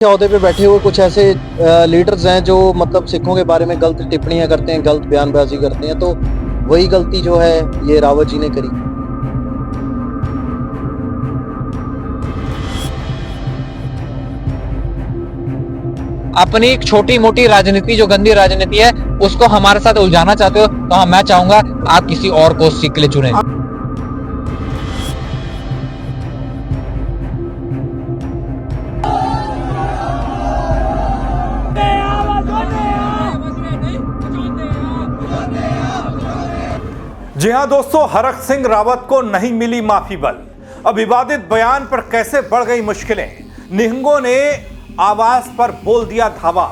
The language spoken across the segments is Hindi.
ओहदे पे बैठे हुए कुछ ऐसे लीडर्स हैं जो मतलब सिखों के बारे में गलत टिप्पणियां करते हैं, गलत बयानबाजी करते हैं। तो वही गलती जो है ये रावत जी ने करी। अपनी छोटी मोटी राजनीति जो गंदी राजनीति है उसको हमारे साथ उलझाना चाहते हो तो मैं चाहूंगा आप किसी और को सीख के लिए चुने। जी हां दोस्तों, हरक सिंह रावत को नहीं मिली माफी बल। अब विवादित बयान पर कैसे बढ़ गई मुश्किलें, निहंगों ने आवाज पर बोल दिया धावा।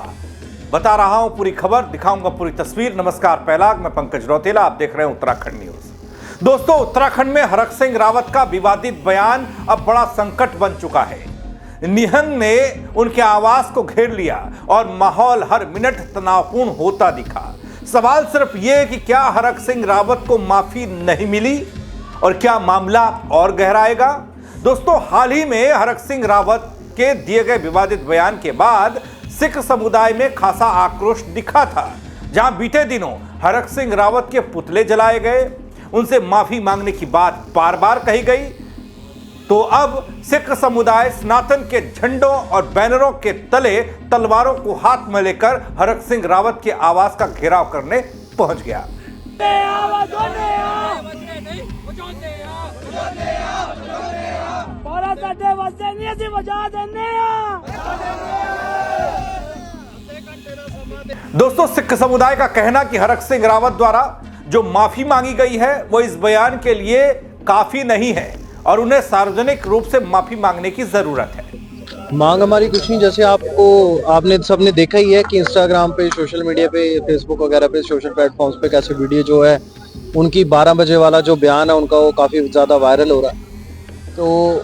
बता रहा हूं पूरी खबर, दिखाऊंगा पूरी तस्वीर। नमस्कार पहलाग, मैं पंकज रौतेला, आप देख रहे हैं उत्तराखंड न्यूज। दोस्तों, उत्तराखंड में हरक सिंह रावत का विवादित बयान अब बड़ा संकट बन चुका है। निहंग ने उनके आवास को घेर लिया और माहौल हर मिनट तनावपूर्ण होता दिखा। सवाल सिर्फ यह कि क्या हरक सिंह रावत को माफी नहीं मिली और क्या मामला और गहराएगा। दोस्तों, हाल ही में हरक सिंह रावत के दिए गए विवादित बयान के बाद सिख समुदाय में खासा आक्रोश दिखा था। जहां बीते दिनों हरक सिंह रावत के पुतले जलाए गए, उनसे माफी मांगने की बात बार बार कही गई, तो अब सिख समुदाय सनातन के झंडों और बैनरों के तले तलवारों को हाथ में लेकर हरक सिंह रावत के आवास का घेराव करने पहुंच गया। दोस्तों, सिख समुदाय का कहना कि हरक सिंह रावत द्वारा जो माफी मांगी गई है वो इस बयान के लिए काफी नहीं है और उन्हें सार्वजनिक रूप से माफी मांगने की जरूरत है। मांग हमारी कुछ नहीं, जैसे आपने सबने देखा ही है कि इंस्टाग्राम पे, सोशल मीडिया पे, फेसबुक वगैरह पे, सोशल प्लेटफॉर्म्स पे कैसे वीडियो जो है उनकी 12 बजे वाला जो बयान है उनका वो काफ़ी ज़्यादा वायरल हो रहा है। तो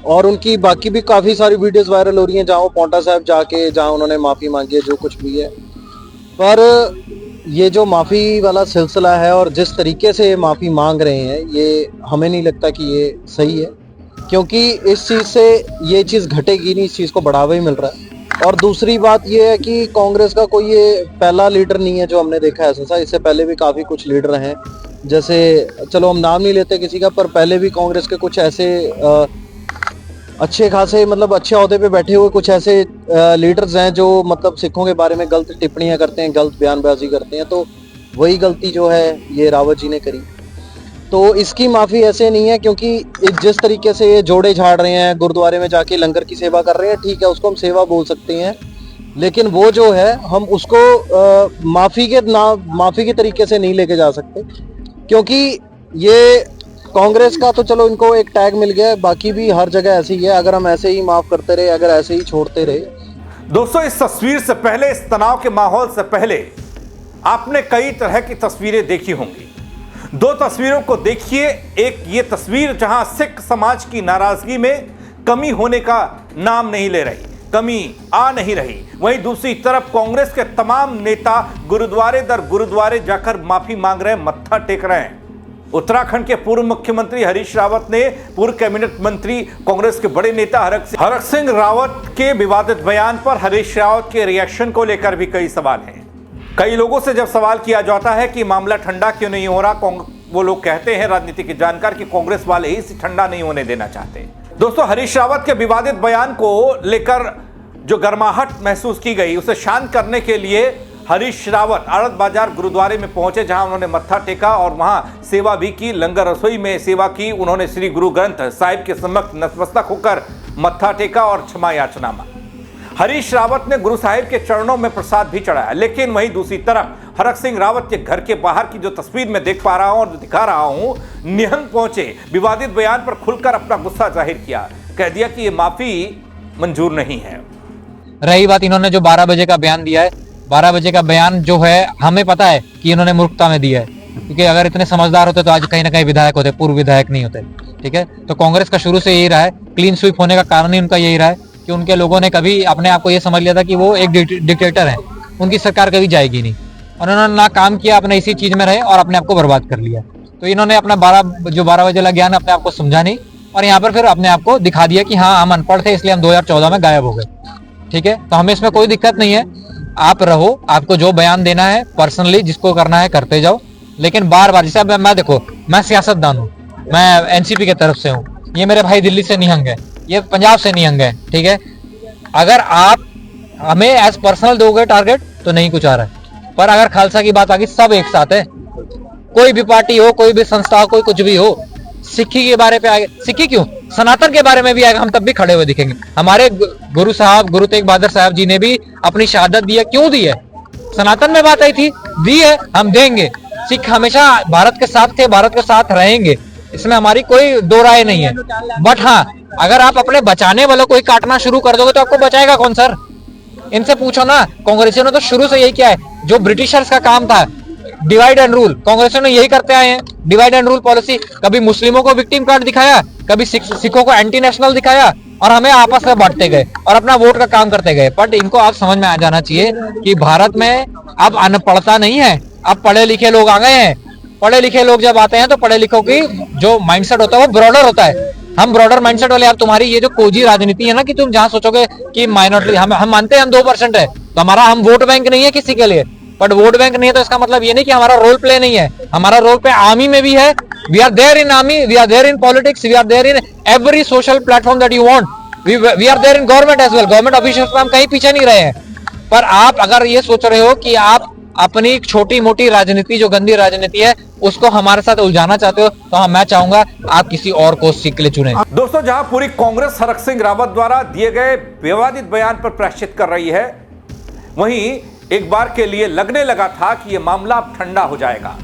और उनकी बाकी भी काफ़ी सारी वीडियोस वायरल हो रही हैं जहाँ वो पौंटा साहब जाके जहाँ उन्होंने माफ़ी मांगी है, जो कुछ भी है। पर ये जो माफ़ी वाला सिलसिला है और जिस तरीके से माफ़ी मांग रहे हैं, ये हमें नहीं लगता कि ये सही है, क्योंकि इस चीज़ से ये चीज़ घटेगी नहीं, इस चीज़ को बढ़ावा ही मिल रहा है। और दूसरी बात ये है कि कांग्रेस का कोई ये पहला लीडर नहीं है जो हमने देखा है ऐसा। इससे पहले भी काफ़ी कुछ लीडर हैं, जैसे चलो हम नाम नहीं लेते किसी का, पर पहले भी कांग्रेस के कुछ ऐसे अच्छे खासे मतलब अच्छे ओहदे पे बैठे हुए कुछ ऐसे लीडर्स हैं जो मतलब सिखों के बारे में गलत टिप्पणियां करते हैं, गलत बयानबाजी करते हैं। तो वही गलती जो है ये रावत जी ने करी। तो इसकी माफ़ी ऐसे नहीं है, क्योंकि जिस तरीके से ये जोड़े झाड़ रहे हैं, गुरुद्वारे में जाके लंगर की सेवा कर रहे हैं, ठीक है, उसको हम सेवा बोल सकते हैं, लेकिन वो जो है हम उसको माफ़ी के तरीके से नहीं लेके जा सकते, क्योंकि ये कांग्रेस का तो चलो इनको एक टैग मिल गया है, बाकी भी हर जगह ऐसे ही है। अगर हम ऐसे ही माफ़ करते रहे, अगर ऐसे ही छोड़ते रहे। दोस्तों, इस तस्वीर से पहले, इस तनाव के माहौल से पहले आपने कई तरह की तस्वीरें देखी होंगी। दो तस्वीरों को देखिए। एक ये तस्वीर जहां सिख समाज की नाराजगी में कमी होने का नाम नहीं ले रही, कमी आ नहीं रही। वहीं दूसरी तरफ कांग्रेस के तमाम नेता गुरुद्वारे दर गुरुद्वारे जाकर माफी मांग रहे हैं, मत्था टेक रहे हैं। उत्तराखंड के पूर्व मुख्यमंत्री हरीश रावत ने पूर्व कैबिनेट मंत्री, कांग्रेस के बड़े नेता हरक सिंह रावत के विवादित बयान पर हरीश रावत के रिएक्शन को लेकर भी कई सवाल हैं। कई लोगों से जब सवाल किया जाता है कि मामला ठंडा क्यों नहीं हो रहा, वो लोग कहते हैं, राजनीतिक जानकार, कि कांग्रेस वाले ही ठंडा नहीं होने देना चाहते। दोस्तों, हरीश रावत के विवादित बयान को लेकर जो गर्माहट महसूस की गई, उसे शांत करने के लिए हरीश रावत आड़त बाजार गुरुद्वारे में पहुंचे, जहां उन्होंने मत्था टेका और वहां सेवा भी की, लंगर रसोई में सेवा की। उन्होंने श्री गुरु ग्रंथ साहिब के समक्ष नतमस्तक होकर मत्था टेका और क्षमा याचना मांगी। हरीश रावत ने गुरु साहिब के चरणों में प्रसाद भी चढ़ाया। लेकिन वहीं दूसरी तरफ हरक सिंह रावत के घर के बाहर की जो तस्वीर मैं देख पा रहा हूं और जो दिखा रहा हूं, निहंग पहुंचे, विवादित बयान पर खुलकर अपना गुस्सा जाहिर किया, कह दिया कि यह माफी मंजूर नहीं है। रही बात, इन्होंने जो 12 बजे का बयान दिया है, 12 बजे का बयान जो है हमें पता है कि इन्होंने मूर्खता में दिया है, क्योंकि अगर इतने समझदार होते तो आज कहीं ना कहीं विधायक होते, पूर्व विधायक नहीं होते। ठीक है, तो कांग्रेस का शुरू से यही रहा है, क्लीन स्वीप होने का कारण ही उनका यही रहा है कि उनके लोगों ने कभी अपने आप को ये समझ लिया था कि वो एक डिक्टेटर है, उनकी सरकार कभी जाएगी नहीं, और उन्होंने ना काम किया, अपने इसी चीज में रहे और अपने आप को बर्बाद कर लिया। तो इन्होंने अपना 12 बजे वाला ज्ञान अपने आप को समझा नहीं, और यहाँ पर फिर अपने आप को दिखा दिया कि हाँ हम अनपढ़ थे इसलिए हम 2014 में गायब हो गए। ठीक है, तो हमें इसमें कोई दिक्कत नहीं है, आप रहो, आपको जो बयान देना है पर्सनली जिसको करना है करते जाओ, लेकिन बार बार जैसे मैं देखो, मैं सियासतदान हूँ, मैं एनसीपी की तरफ से हूँ, ये मेरे भाई दिल्ली से निहंग है, ये पंजाब से निहंग है, ठीक है, अगर आप हमें एज पर्सनल दोगे टारगेट तो नहीं कुछ आ रहा है, पर अगर खालसा की बात आ गई, सब एक साथ है, कोई भी पार्टी हो, कोई भी संस्था हो, कोई कुछ भी हो, सिक्खी के बारे पे आगे, सिक्खी क्यों, सनातन के बारे में भी आएगा, हम तब भी खड़े हुए दिखेंगे। हमारे गुरु साहब, गुरु तेग बहादुर साहब जी ने भी अपनी शहादत दी है, क्यों दी है, सनातन में बात आई थी, दी है, हम देंगे। सिख हमेशा भारत के साथ थे, भारत के साथ रहेंगे, इसमें हमारी कोई दो राय नहीं है। बट हाँ, अगर आप अपने बचाने वालों को ही काटना शुरू कर दोगे तो आपको बचाएगा कौन सर? इनसे पूछो ना, कांग्रेसियों ने तो शुरू से यही किया है, जो ब्रिटिशर्स का काम था डिवाइड एंड रूल, कांग्रेसियों ने यही करते आए हैं, डिवाइड एंड रूल पॉलिसी। कभी मुस्लिमों को विक्टिम कार्ड दिखाया, कभी सिखों को एंटी नेशनल दिखाया, और हमें आपस में बांटते गए और अपना वोट का काम करते गए। बट इनको आप समझ में आ जाना चाहिए कि भारत में अब अनपढ़ता नहीं है, अब पढ़े लिखे लोग आ गए हैं। पढ़े लिखे लोग जब आते हैं तो पढ़े लिखों की जो माइंडसेट होता है वो ब्रॉडर होता है। हम ब्रॉडर माइंडसेट वाले, यार तुम्हारी ये जो कोजी राजनीति है ना, कि तुम जहां सोचोगे कि माइनॉरिटी, हम मानते हैं हम 2% है, तो हमारा हम वोट बैंक नहीं है किसी के लिए, बट वोट बैंक नहीं है तो इसका मतलब ये नहीं कि हमारा रोल प्ले नहीं है, हमारा रोल प्ले आर्मी में भी है। We are there in army, we are there in politics, we are there in every social platform that you want, we are there in government as well. Government officials में हम कहीं पीछे नहीं रहे हैं। पर आप अगर ये सोच रहे हो कि आप अपनी छोटी मोटी राजनीति, जो गंदी राजनीति है, उसको हमारे साथ उलझाना चाहते हो, तो हाँ, मैं चाहूंगा आप किसी और को सीख के लिए चुने। दोस्तों, जहां पूरी कांग्रेस हरक सिंह रावत द्वारा दिए गए विवादित बयान पर प्रायश्चित कर रही है, वहीं एक बार के लिए लगने लगा था कि यह मामला अब ठंडा हो जाएगा,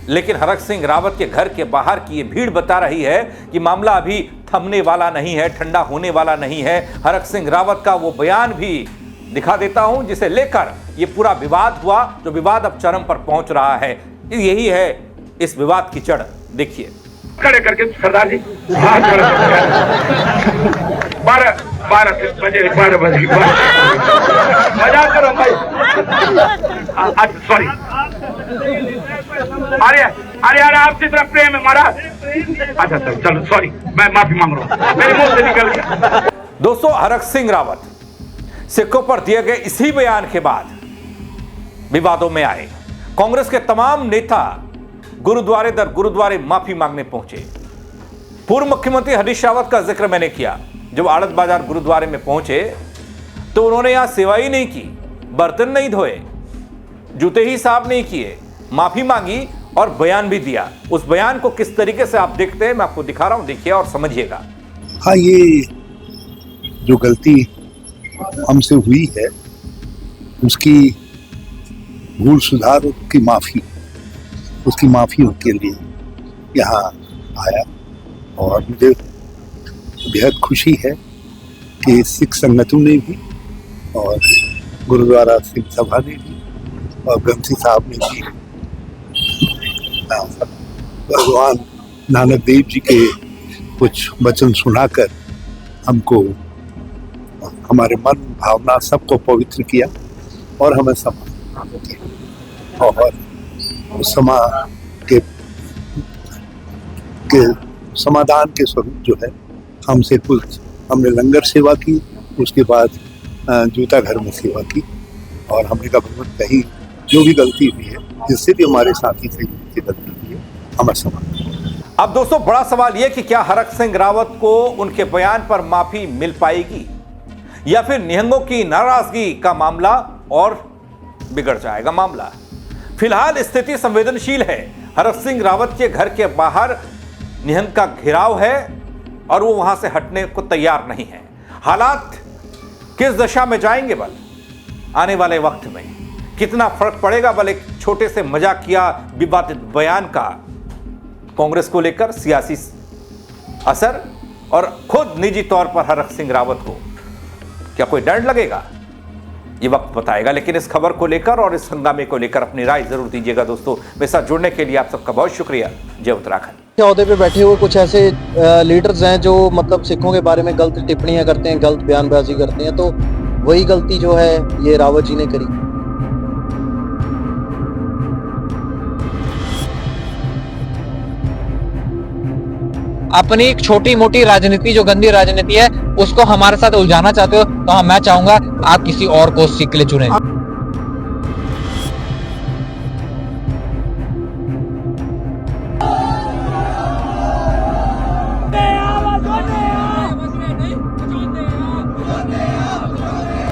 लेकिन हरक सिंह रावत के घर के बाहर की ये भीड़ बता रही है कि मामला अभी थमने वाला नहीं है, ठंडा होने वाला नहीं है। हरक सिंह रावत का वो बयान भी दिखा देता हूं जिसे लेकर ये पूरा विवाद हुआ, जो विवाद अब चरम पर पहुंच रहा है। यही है इस विवाद की जड़, देखिए। खड़े करके सरदार जी हाथ खड़े करके 12 बजे मजाक करो भाई, सॉरी, अरे आपसे इतना प्रेम है महाराज, अच्छा चलो सॉरी, मैं माफी मांग रहा हूँ, मेरे मुंह से निकल गया। दोस्तों, हरक सिंह रावत सिखों पर दिए गए इसी बयान के बाद विवादों में आए। कांग्रेस के तमाम नेता गुरुद्वारे दर गुरुद्वारे माफी मांगने पहुंचे। पूर्व मुख्यमंत्री हरीश रावत का जिक्र मैंने किया, जब आड़त बाजार गुरुद्वारे में पहुंचे तो उन्होंने यहां सेवा ही नहीं की, बर्तन नहीं धोए, जूते ही साफ नहीं किए, माफी मांगी और बयान भी दिया। उस बयान को किस तरीके से आप देखते हैं, मैं आपको दिखा रहा हूं, देखिए और समझिएगा। हाँ, ये जो गलती हमसे हुई है उसकी भूल सुधार, उसकी माफी के लिए यहाँ आया, और मुझे बेहद खुशी है कि सिख संगठनों ने भी और गुरुद्वारा सिंह सभा ने भी और ग्रंथी साहब ने भी भगवान नानक देव जी के कुछ वचन सुनाकर हमको, हमारे मन भावना सबको पवित्र किया और हमें समाधान दिया। और उस के समाधान के स्वरूप जो है, हमने लंगर सेवा की, उसके बाद जूता घर में सेवा की, और हमने कहा कहीं जो भी गलती हुई है, जिससे भी हमारे साथी से गलती हुई है, हमें समाधान। अब दोस्तों, बड़ा सवाल यह कि क्या हरक सिंह रावत को उनके बयान पर माफी मिल पाएगी, या फिर निहंगों की नाराजगी का मामला और बिगड़ जाएगा मामला। फिलहाल स्थिति संवेदनशील है। हरक सिंह रावत के घर के बाहर निहंग का घेराव है और वो वहां से हटने को तैयार नहीं है। हालात किस दशा में जाएंगे बल आने वाले वक्त में, कितना फर्क पड़ेगा बल एक छोटे से मजाकिया विवादित बयान का कांग्रेस को लेकर सियासी असर, और खुद निजी तौर पर हरक सिंह रावत को क्या कोई दंड लगेगा, ये वक्त बताएगा। लेकिन इस खबर को लेकर और इस हंगामे को लेकर अपनी राय जरूर दीजिएगा। दोस्तों, मेरे साथ जुड़ने के लिए आप सबका बहुत शुक्रिया। जय उत्तराखंड। ओहदे पे बैठे हुए कुछ ऐसे लीडर्स हैं जो मतलब सिखों के बारे में गलत टिप्पणियां करते हैं, गलत बयानबाजी करते हैं, तो वही गलती जो है ये रावत जी ने करी। अपनी छोटी मोटी राजनीति, जो गंदी राजनीति है, उसको हमारे साथ उलझाना चाहते हो तो हाँ, मैं चाहूंगा आप किसी और को उस सीट के लिए चुने।